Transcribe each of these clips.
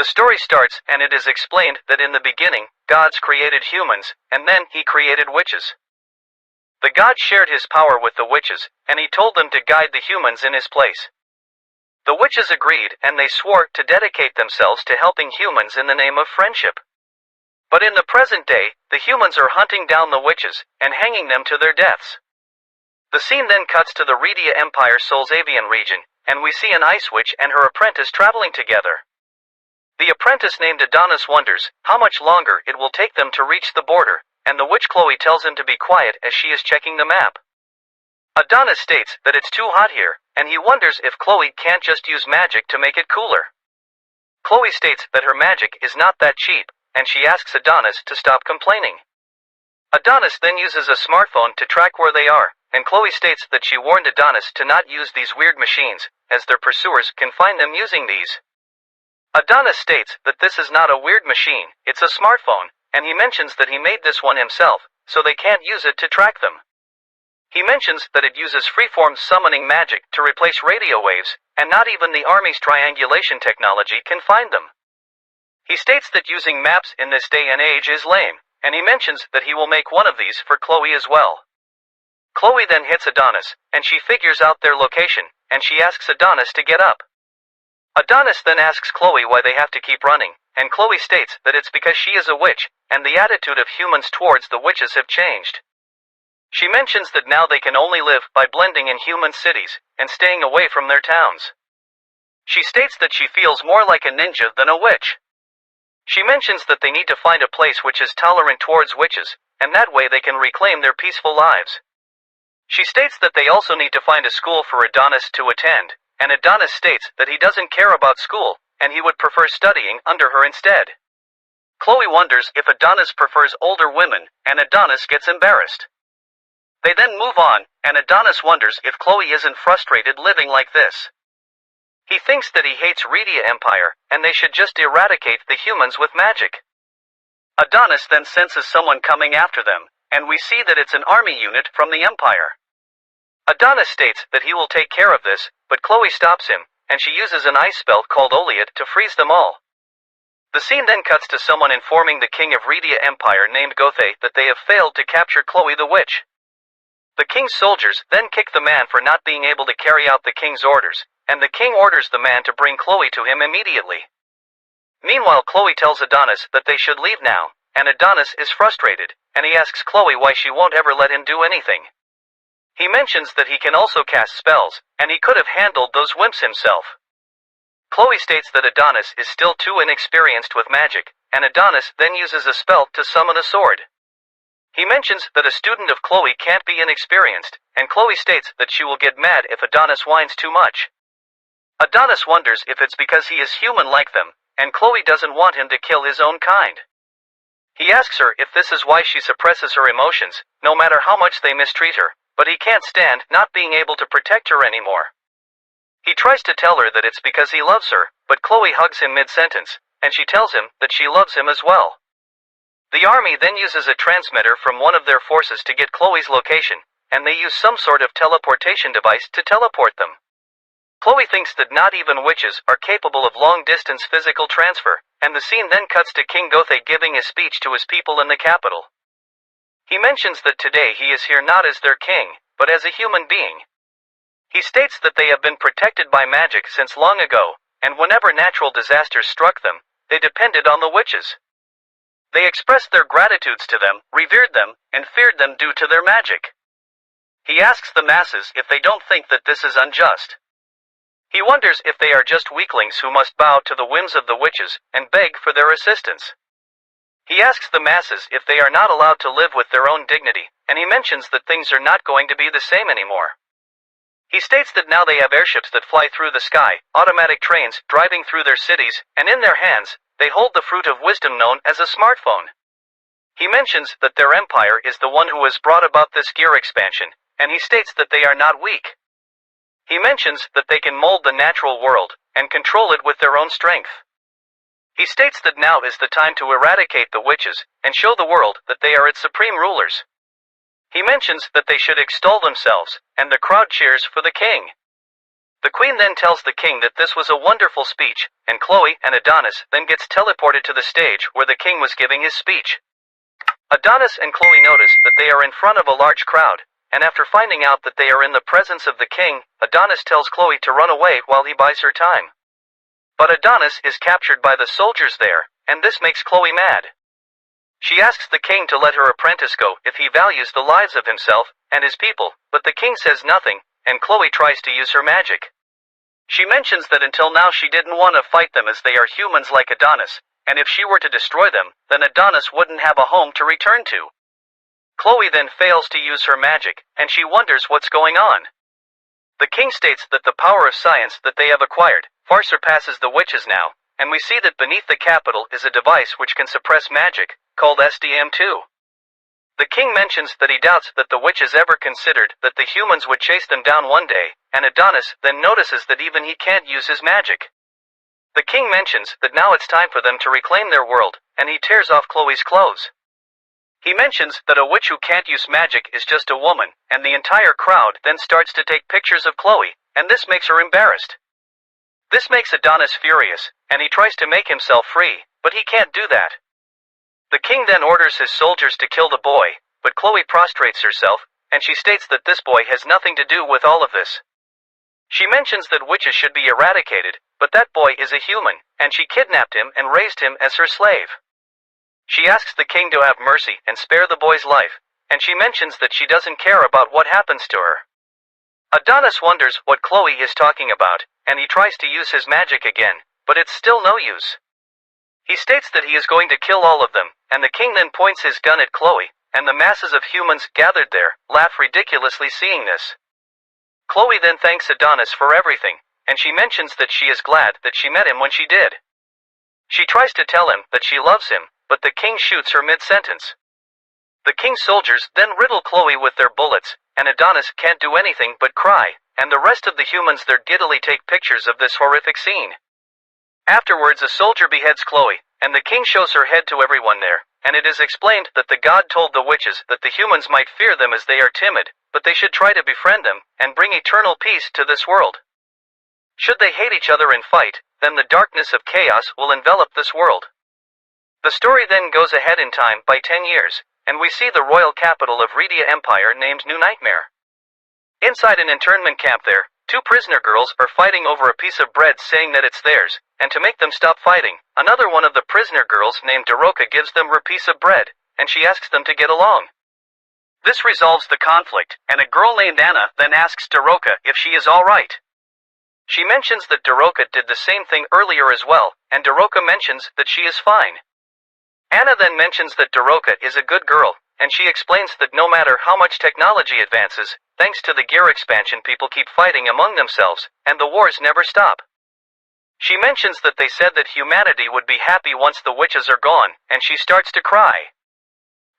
The story starts, and it is explained that in the beginning, gods created humans, and then he created witches. The god shared his power with the witches, and he told them to guide the humans in his place. The witches agreed, and they swore to dedicate themselves to helping humans in the name of friendship. But in the present day, the humans are hunting down the witches, and hanging them to their deaths. The scene then cuts to the Redia Empire Solzavian region, and we see an ice witch and her apprentice traveling together. The apprentice named Adonis wonders how much longer it will take them to reach the border, and the witch Chloe tells him to be quiet as she is checking the map. Adonis states that it's too hot here, and he wonders if Chloe can't just use magic to make it cooler. Chloe states that her magic is not that cheap, and she asks Adonis to stop complaining. Adonis then uses a smartphone to track where they are, and Chloe states that she warned Adonis to not use these weird machines, as their pursuers can find them using these. Adonis states that this is not a weird machine, it's a smartphone, and he mentions that he made this one himself, so they can't use it to track them. He mentions that it uses freeform summoning magic to replace radio waves, and not even the Army's triangulation technology can find them. He states that using maps in this day and age is lame, and he mentions that he will make one of these for Chloe as well. Chloe then hits Adonis, and she figures out their location, and she asks Adonis to get up. Adonis then asks Chloe why they have to keep running, and Chloe states that it's because she is a witch, and the attitude of humans towards the witches have changed. She mentions that now they can only live by blending in human cities, and staying away from their towns. She states that she feels more like a ninja than a witch. She mentions that they need to find a place which is tolerant towards witches, and that way they can reclaim their peaceful lives. She states that they also need to find a school for Adonis to attend, and Adonis states that he doesn't care about school, and he would prefer studying under her instead. Chloe wonders if Adonis prefers older women, and Adonis gets embarrassed. They then move on, and Adonis wonders if Chloe isn't frustrated living like this. He thinks that he hates Redia Empire, and they should just eradicate the humans with magic. Adonis then senses someone coming after them, and we see that it's an army unit from the Empire. Adonis states that he will take care of this, but Chloe stops him, and she uses an ice spell called Violate to freeze them all. The scene then cuts to someone informing the king of Redia Empire named Gothe that they have failed to capture Chloe the witch. The king's soldiers then kick the man for not being able to carry out the king's orders, and the king orders the man to bring Chloe to him immediately. Meanwhile, Chloe tells Adonis that they should leave now, and Adonis is frustrated, and he asks Chloe why she won't ever let him do anything. He mentions that he can also cast spells, and he could have handled those wimps himself. Chloe states that Adonis is still too inexperienced with magic, and Adonis then uses a spell to summon a sword. He mentions that a student of Chloe can't be inexperienced, and Chloe states that she will get mad if Adonis whines too much. Adonis wonders if it's because he is human like them, and Chloe doesn't want him to kill his own kind. He asks her if this is why she suppresses her emotions, no matter how much they mistreat her, but he can't stand not being able to protect her anymore. He tries to tell her that it's because he loves her, but Chloe hugs him mid-sentence, and she tells him that she loves him as well. The army then uses a transmitter from one of their forces to get Chloe's location, and they use some sort of teleportation device to teleport them. Chloe thinks that not even witches are capable of long-distance physical transfer, and the scene then cuts to King Gothe giving his speech to his people in the capital. He mentions that today he is here not as their king, but as a human being. He states that they have been protected by magic since long ago, and whenever natural disasters struck them, they depended on the witches. They expressed their gratitudes to them, revered them, and feared them due to their magic. He asks the masses if they don't think that this is unjust. He wonders if they are just weaklings who must bow to the whims of the witches and beg for their assistance. He asks the masses if they are not allowed to live with their own dignity, and he mentions that things are not going to be the same anymore. He states that now they have airships that fly through the sky, automatic trains driving through their cities, and in their hands, they hold the fruit of wisdom known as a smartphone. He mentions that their empire is the one who has brought about this gear expansion, and he states that they are not weak. He mentions that they can mold the natural world, and control it with their own strength. He states that now is the time to eradicate the witches, and show the world that they are its supreme rulers. He mentions that they should extol themselves, and the crowd cheers for the king. The queen then tells the king that this was a wonderful speech, and Chloe and Adonis then gets teleported to the stage where the king was giving his speech. Adonis and Chloe notice that they are in front of a large crowd, and after finding out that they are in the presence of the king, Adonis tells Chloe to run away while he buys her time. But Adonis is captured by the soldiers there, and this makes Chloe mad. She asks the king to let her apprentice go if he values the lives of himself and his people, but the king says nothing, and Chloe tries to use her magic. She mentions that until now she didn't want to fight them as they are humans like Adonis, and if she were to destroy them, then Adonis wouldn't have a home to return to. Chloe then fails to use her magic, and she wonders what's going on. The king states that the power of science that they have acquired far surpasses the witches now, and we see that beneath the capital is a device which can suppress magic, called Ep1-2. The king mentions that he doubts that the witches ever considered that the humans would chase them down one day, and Adonis then notices that even he can't use his magic. The king mentions that now it's time for them to reclaim their world, and he tears off Chloe's clothes. He mentions that a witch who can't use magic is just a woman, and the entire crowd then starts to take pictures of Chloe, and this makes her embarrassed. This makes Adonis furious, and he tries to make himself free, but he can't do that. The king then orders his soldiers to kill the boy, but Chloe prostrates herself, and she states that this boy has nothing to do with all of this. She mentions that witches should be eradicated, but that boy is a human, and she kidnapped him and raised him as her slave. She asks the king to have mercy and spare the boy's life, and she mentions that she doesn't care about what happens to her. Adonis wonders what Chloe is talking about, and he tries to use his magic again, but it's still no use. He states that he is going to kill all of them, and the king then points his gun at Chloe, and the masses of humans gathered there laugh ridiculously seeing this. Chloe then thanks Adonis for everything, and she mentions that she is glad that she met him when she did. She tries to tell him that she loves him, but the king shoots her mid-sentence. The king's soldiers then riddle Chloe with their bullets, and Adonis can't do anything but cry, and the rest of the humans there giddily take pictures of this horrific scene. Afterwards a soldier beheads Chloe, and the king shows her head to everyone there, and it is explained that the god told the witches that the humans might fear them as they are timid, but they should try to befriend them, and bring eternal peace to this world. Should they hate each other and fight, then the darkness of chaos will envelop this world. The story then goes ahead in time by 10 years, and we see the royal capital of Redia Empire named New Nightmare. Inside an internment camp there, two prisoner girls are fighting over a piece of bread saying that it's theirs, and to make them stop fighting, another one of the prisoner girls named Daroka gives them her piece of bread, and she asks them to get along. This resolves the conflict, and a girl named Anna then asks Daroka if she is alright. She mentions that Daroka did the same thing earlier as well, and Daroka mentions that she is fine. Anna then mentions that Daroka is a good girl, and she explains that no matter how much technology advances, thanks to the gear expansion people keep fighting among themselves, and the wars never stop. She mentions that they said that humanity would be happy once the witches are gone, and she starts to cry.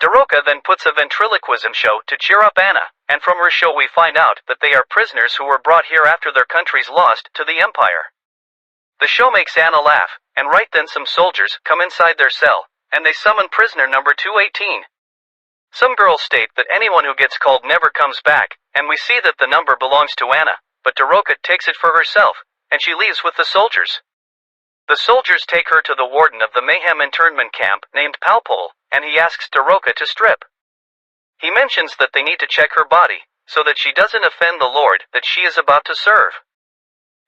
Daroka then puts a ventriloquism show to cheer up Anna, and from her show we find out that they are prisoners who were brought here after their countries lost to the Empire. The show makes Anna laugh, and right then some soldiers come inside their cell, and they summon prisoner number 218. Some girls state that anyone who gets called never comes back, and we see that the number belongs to Anna, but Daroka takes it for herself, and she leaves with the soldiers. The soldiers take her to the warden of the Mayhem internment camp named Palpol, and he asks Daroka to strip. He mentions that they need to check her body, so that she doesn't offend the lord that she is about to serve.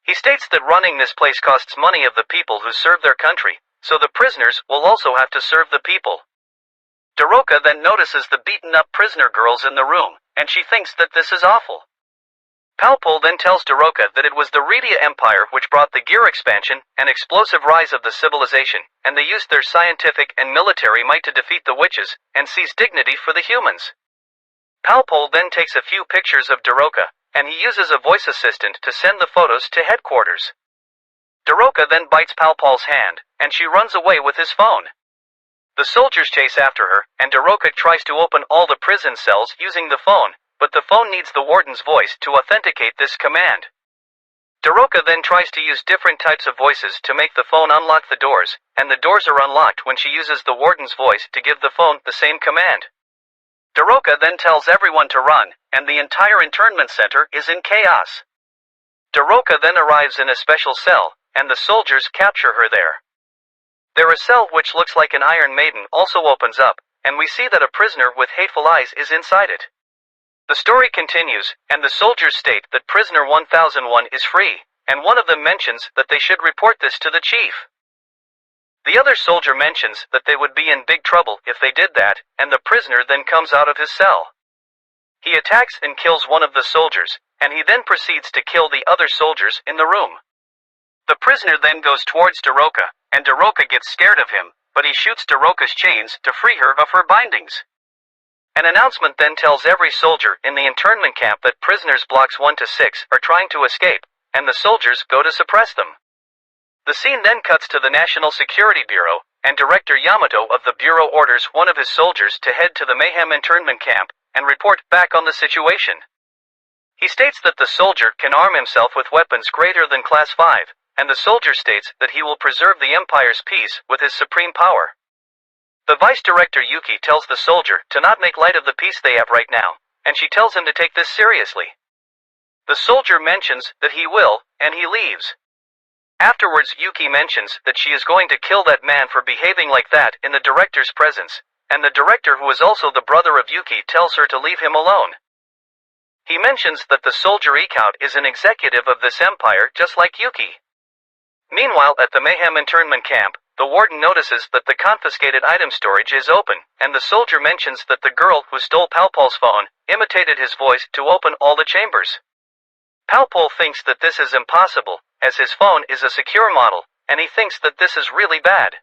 He states that running this place costs money of the people who serve their country, so the prisoners will also have to serve the people. Daroka then notices the beaten-up prisoner girls in the room, and she thinks that this is awful. Palpol then tells Daroka that it was the Redia Empire which brought the gear expansion and explosive rise of the civilization, and they used their scientific and military might to defeat the witches, and seize dignity for the humans. Palpol then takes a few pictures of Daroka, and he uses a voice assistant to send the photos to headquarters. Daroka then bites Palpol's hand, and she runs away with his phone. The soldiers chase after her, and Daroka tries to open all the prison cells using the phone, but the phone needs the warden's voice to authenticate this command. Daroka then tries to use different types of voices to make the phone unlock the doors, and the doors are unlocked when she uses the warden's voice to give the phone the same command. Daroka then tells everyone to run, and the entire internment center is in chaos. Daroka then arrives in a special cell, and the soldiers capture her there. A cell which looks like an Iron Maiden also opens up, and we see that a prisoner with hateful eyes is inside it. The story continues, and the soldiers state that prisoner 1001 is free, and one of them mentions that they should report this to the chief. The other soldier mentions that they would be in big trouble if they did that, and the prisoner then comes out of his cell. He attacks and kills one of the soldiers, and he then proceeds to kill the other soldiers in the room. The prisoner then goes towards Daroka, and Daroka gets scared of him, but he shoots Daroka's chains to free her of her bindings. An announcement then tells every soldier in the internment camp that prisoners blocks 1 to 6 are trying to escape, and the soldiers go to suppress them. The scene then cuts to the National Security Bureau, and Director Yamato of the Bureau orders one of his soldiers to head to the Mayhem internment camp and report back on the situation. He states that the soldier can arm himself with weapons greater than Class 5, and the soldier states that he will preserve the Empire's peace with his supreme power. The Vice Director Yuki tells the soldier to not make light of the peace they have right now, and she tells him to take this seriously. The soldier mentions that he will, and he leaves. Afterwards, Yuki mentions that she is going to kill that man for behaving like that in the director's presence, and the director, who is also the brother of Yuki, tells her to leave him alone. He mentions that the soldier Ekaut is an executive of this empire just like Yuki. Meanwhile, at the Mayhem internment camp, the warden notices that the confiscated item storage is open, and the soldier mentions that the girl who stole Palpol's phone imitated his voice to open all the chambers. Palpol thinks that this is impossible, as his phone is a secure model, and he thinks that this is really bad.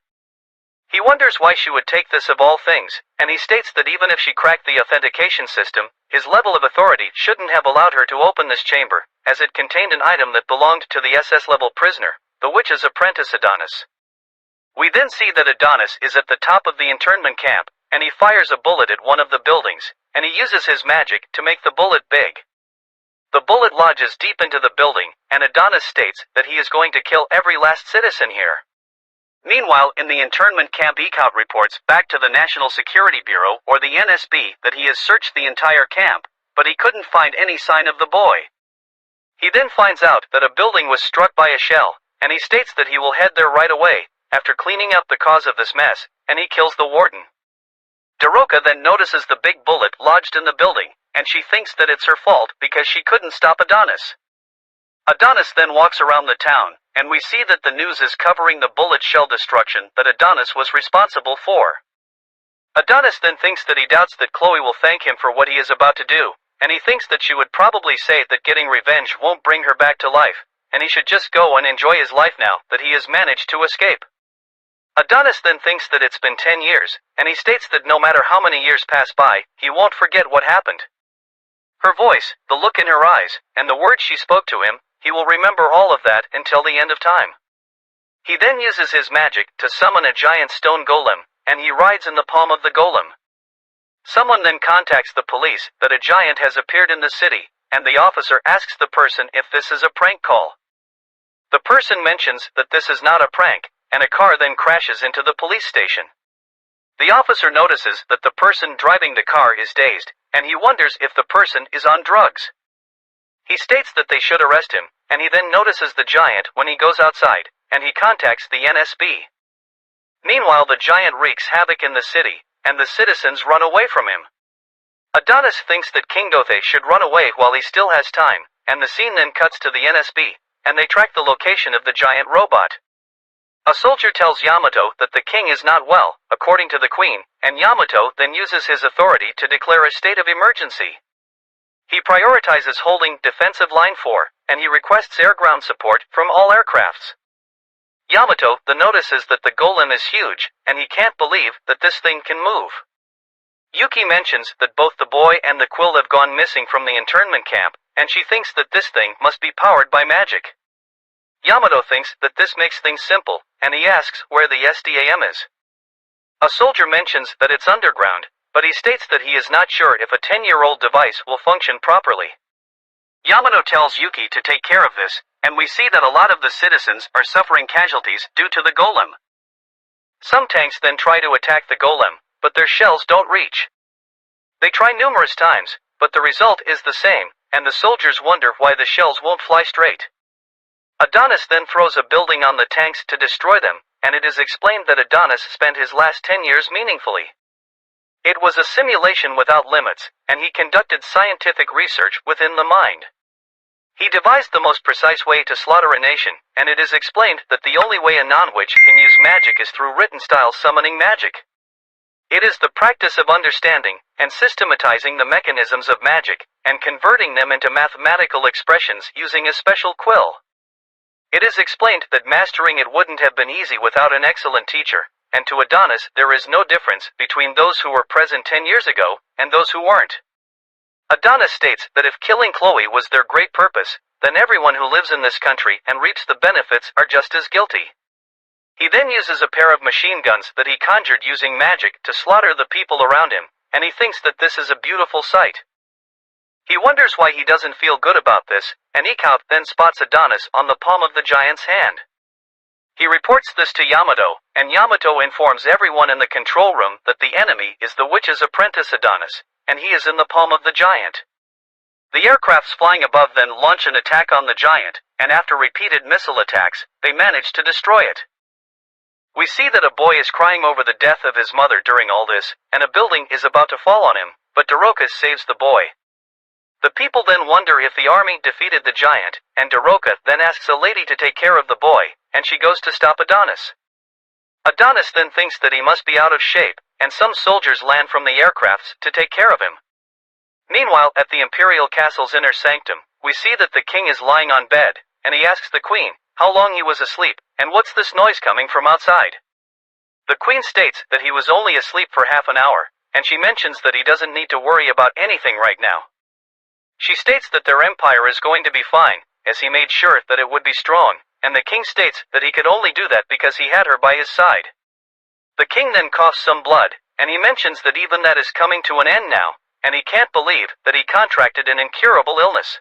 He wonders why she would take this of all things, and he states that even if she cracked the authentication system, his level of authority shouldn't have allowed her to open this chamber, as it contained an item that belonged to the SS-level prisoner, the witch's apprentice Adonis. We then see that Adonis is at the top of the internment camp, and he fires a bullet at one of the buildings, and he uses his magic to make the bullet big. The bullet lodges deep into the building, and Adonis states that he is going to kill every last citizen here. Meanwhile, in the internment camp, Ekaut reports back to the National Security Bureau, or the NSB, that he has searched the entire camp, but he couldn't find any sign of the boy. He then finds out that a building was struck by a shell, and he states that he will head there right away, after cleaning up the cause of this mess, and he kills the warden. Daroka then notices the big bullet lodged in the building, and she thinks that it's her fault because she couldn't stop Adonis. Adonis then walks around the town, and we see that the news is covering the bullet shell destruction that Adonis was responsible for. Adonis then thinks that he doubts that Chloe will thank him for what he is about to do, and he thinks that she would probably say that getting revenge won't bring her back to life, and he should just go and enjoy his life now that he has managed to escape. Adonis then thinks that it's been 10 years, and he states that no matter how many years pass by, he won't forget what happened. Her voice, the look in her eyes, and the words she spoke to him, he will remember all of that until the end of time. He then uses his magic to summon a giant stone golem, and he rides in the palm of the golem. Someone then contacts the police that a giant has appeared in the city, and the officer asks the person if this is a prank call. The person mentions that this is not a prank, and a car then crashes into the police station. The officer notices that the person driving the car is dazed, and he wonders if the person is on drugs. He states that they should arrest him, and he then notices the giant when he goes outside, and he contacts the NSB. Meanwhile, the giant wreaks havoc in the city, and the citizens run away from him. Adonis thinks that King Dothe should run away while he still has time, and the scene then cuts to the NSB, and they track the location of the giant robot. A soldier tells Yamato that the king is not well, according to the queen, and Yamato then uses his authority to declare a state of emergency. He prioritizes holding defensive line 4, and he requests air-ground support from all aircrafts. Yamato then notices that the golem is huge, and he can't believe that this thing can move. Yuki mentions that both the boy and the quill have gone missing from the internment camp, and she thinks that this thing must be powered by magic. Yamato thinks that this makes things simple, and he asks where the SDAM is. A soldier mentions that it's underground, but he states that he is not sure if a 10-year-old device will function properly. Yamato tells Yuki to take care of this, and we see that a lot of the citizens are suffering casualties due to the golem. Some tanks then try to attack the golem, but their shells don't reach. They try numerous times, but the result is the same, and the soldiers wonder why the shells won't fly straight. Adonis then throws a building on the tanks to destroy them, and it is explained that Adonis spent his last 10 years meaningfully. It was a simulation without limits, and he conducted scientific research within the mind. He devised the most precise way to slaughter a nation, and it is explained that the only way a non-witch can use magic is through written-style summoning magic. It is the practice of understanding and systematizing the mechanisms of magic, and converting them into mathematical expressions using a special quill. It is explained that mastering it wouldn't have been easy without an excellent teacher, and to Adonis there is no difference between those who were present 10 years ago and those who weren't. Adonis states that if killing Chloe was their great purpose, then everyone who lives in this country and reaps the benefits are just as guilty. He then uses a pair of machine guns that he conjured using magic to slaughter the people around him, and he thinks that this is a beautiful sight. He wonders why he doesn't feel good about this, and Oukoku then spots Adonis on the palm of the giant's hand. He reports this to Yamato, and Yamato informs everyone in the control room that the enemy is the witch's apprentice Adonis, and he is in the palm of the giant. The aircrafts flying above then launch an attack on the giant, and after repeated missile attacks, they manage to destroy it. We see that a boy is crying over the death of his mother during all this, and a building is about to fall on him, but Daroka saves the boy. The people then wonder if the army defeated the giant, and Daroka then asks a lady to take care of the boy, and she goes to stop Adonis. Adonis then thinks that he must be out of shape, and some soldiers land from the aircrafts to take care of him. Meanwhile, at the imperial castle's inner sanctum, we see that the king is lying on bed, and he asks the queen how long he was asleep, and what's this noise coming from outside. The queen states that he was only asleep for half an hour, and she mentions that he doesn't need to worry about anything right now. She states that their empire is going to be fine, as he made sure that it would be strong, and the king states that he could only do that because he had her by his side. The king then coughs some blood, and he mentions that even that is coming to an end now, and he can't believe that he contracted an incurable illness.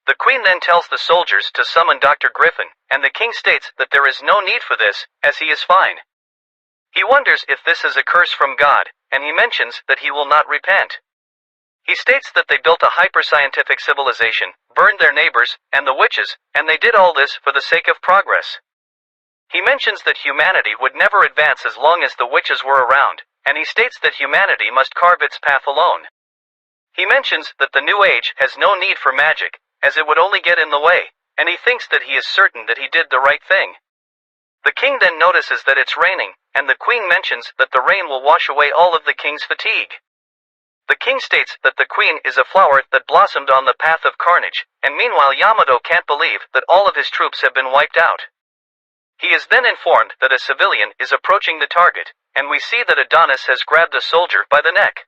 The queen then tells the soldiers to summon Dr. Griffin, and the king states that there is no need for this, as he is fine. He wonders if this is a curse from God, and he mentions that he will not repent. He states that they built a hyper-scientific civilization, burned their neighbors, and the witches, and they did all this for the sake of progress. He mentions that humanity would never advance as long as the witches were around, and he states that humanity must carve its path alone. He mentions that the new age has no need for magic, as it would only get in the way, and he thinks that he is certain that he did the right thing. The king then notices that it's raining, and the queen mentions that the rain will wash away all of the king's fatigue. The king states that the queen is a flower that blossomed on the path of carnage, and meanwhile Yamato can't believe that all of his troops have been wiped out. He is then informed that a civilian is approaching the target, and we see that Adonis has grabbed the soldier by the neck.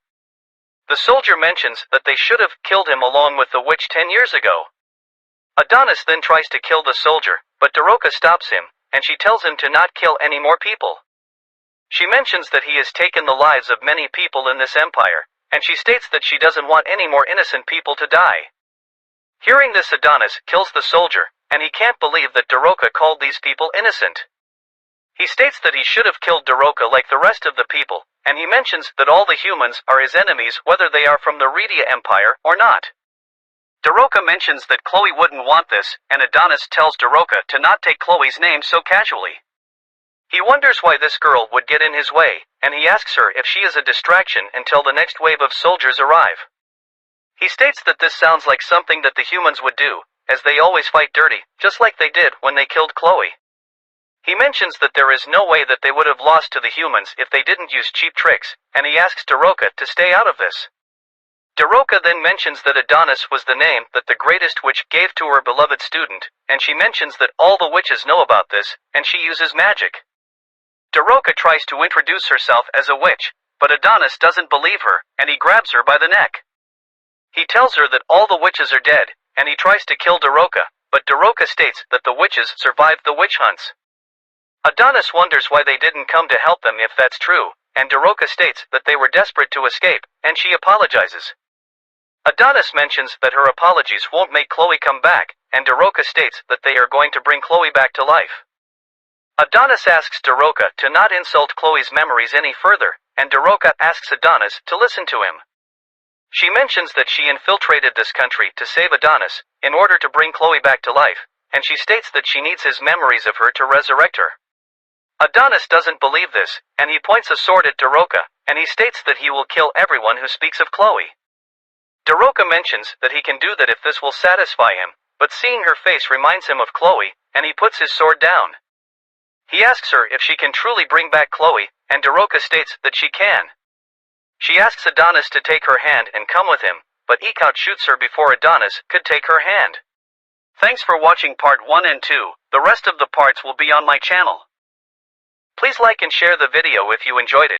The soldier mentions that they should have killed him along with the witch 10 years ago. Adonis then tries to kill the soldier, but Daroka stops him, and she tells him to not kill any more people. She mentions that he has taken the lives of many people in this empire, and she states that she doesn't want any more innocent people to die. Hearing this, Adonis kills the soldier, and he can't believe that Daroka called these people innocent. He states that he should have killed Daroka like the rest of the people, and he mentions that all the humans are his enemies whether they are from the Redia Empire or not. Daroka mentions that Chloe wouldn't want this, and Adonis tells Daroka to not take Chloe's name so casually. He wonders why this girl would get in his way, and he asks her if she is a distraction until the next wave of soldiers arrive. He states that this sounds like something that the humans would do, as they always fight dirty, just like they did when they killed Chloe. He mentions that there is no way that they would have lost to the humans if they didn't use cheap tricks, and he asks Daroka to stay out of this. Daroka then mentions that Adonis was the name that the greatest witch gave to her beloved student, and she mentions that all the witches know about this, and she uses magic. Daroka tries to introduce herself as a witch, but Adonis doesn't believe her, and he grabs her by the neck. He tells her that all the witches are dead, and he tries to kill Daroka, but Daroka states that the witches survived the witch hunts. Adonis wonders why they didn't come to help them if that's true, and Daroka states that they were desperate to escape, and she apologizes. Adonis mentions that her apologies won't make Chloe come back, and Daroka states that they are going to bring Chloe back to life. Adonis asks Daroka to not insult Chloe's memories any further, and Daroka asks Adonis to listen to him. She mentions that she infiltrated this country to save Adonis, in order to bring Chloe back to life, and she states that she needs his memories of her to resurrect her. Adonis doesn't believe this, and he points a sword at Daroka, and he states that he will kill everyone who speaks of Chloe. Daroka mentions that he can do that if this will satisfy him, but seeing her face reminds him of Chloe, and he puts his sword down. He asks her if she can truly bring back Chloe, and Daroka states that she can. She asks Adonis to take her hand and come with him, but Ep1 shoots her before Adonis could take her hand. Thanks for watching part 1 and 2, the rest of the parts will be on my channel. Please like and share the video if you enjoyed it.